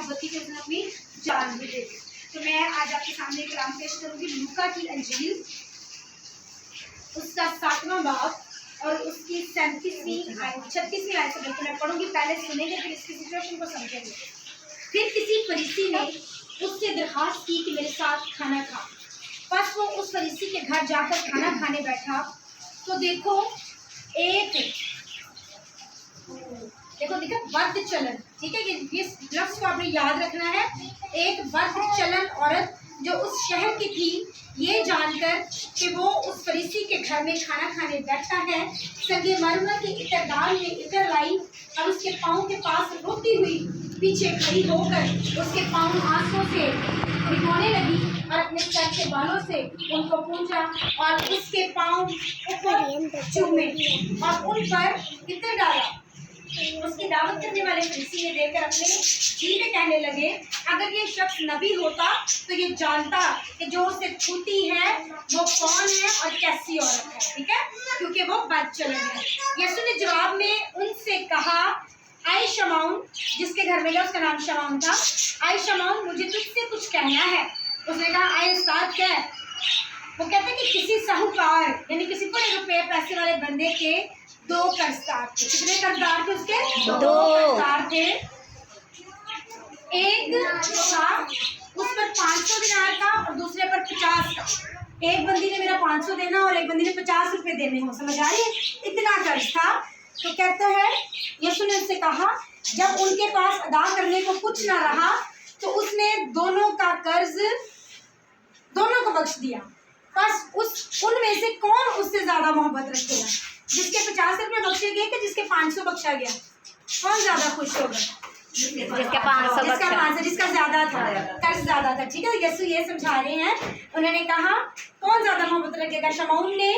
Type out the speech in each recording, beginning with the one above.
मोहब्बत की कि उसने अपनी जान भी दे दी। तो मैं आज आपके सामने कलाम पेश करूंगी लूका की अंजील, उसका 7वां बाब और उसकी 37वीं आयत 36वीं आयत से बिल्कुल मैं पढ़ूंगी। पहले सुनेंगे फिर इसकी सिचुएशन को समझेंगे। फिर किसी फरीसी ने उससे दरखास्त की कि मेरे साथ खाना खा। बस वो उस फरीसी के घर जाकर खाना खाने बैठा तो देखो बद्ध चलन, ठीक है, ये लफ्ज़ को आपने याद रखना है। एक बद्ध चलन औरत जो उस शहर की थी, ये जानकर कि वो उस फरीसी के घर में खाना खाने बैठा है, संगमरमर की इत्रदान में इत्र लाई और उसके पाँव के पास रोती हुई पीछे खड़ी होकर उसके पाँव आंसुओं से भिगोने लगी और अपने सर के बालों से उनको पूंछा और उसके पाँव ऊपर चूमे और उन पर इत्र डाला। उसकी दावत करने वाले फरीसी ने देखकर अपने जी में कहने लगे, अगर ये शख्स नबी होता तो ये जानता कि जो उसे छूती है वो कौन है और कैसी औरत है, ठीक है, क्योंकि वो बदचलन है। यीशु ने जवाब में उनसे कहा, आई शमौन, जिसके घर में गया उसका नाम शमौन था, आई शमौन, मुझे तुझसे कुछ कहना है। उसने कहा, आई उस्ताद, क्या है? वो कहते कि किसी साहूकार यानी किसी बड़े रुपये पैसे वाले बंदे के 2 कर्जदार थे। कितने कर्जदार थे उसके? 2 कर्जदार थे। एक था उस पर 500 दिनार था और दूसरे पर 50 का। एक बंदी ने मेरा 500 देना और एक बंदी ने 50 रुपये देने हो, समझ आ रही है? इतना कर्ज था। तो कहता है, यीशु ने उससे कहा, जब उनके पास अदा करने को कुछ ना रहा तो उसने दोनों का कर्ज दोनों को बख्श दिया। बस उनमें से कौन उससे ज्यादा मोहब्बत रखेगा? जिसके 50 रुपये बख्शे गए कि जिसके 500 बख्शा गया? कौन ज्यादा खुश होगा? जिसका 500, जिसका ज्यादा था, कर्ज ज्यादा था, ठीक है। यीशु ये समझा रहे हैं। उन्होंने कहा कौन ज्यादा मोहब्बत रखेगा? शमौन ने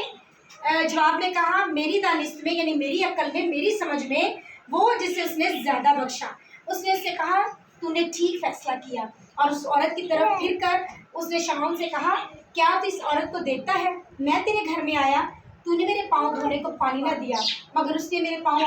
जवाब में कहा, मेरी दानिश में यानी मेरी अक्ल में, मेरी समझ में, वो जिसे उसने ज्यादा बख्शा। उसने उससे कहा, तूने ठीक फैसला किया। और उस औरत की तरफ फिर कर उसने शमौन से कहा, क्या तू इस औरत को देखता है? मैं तेरे घर में आया, तूने मेरे पाँव धोने को पानी ना दिया, मगर उसने मेरे पाँव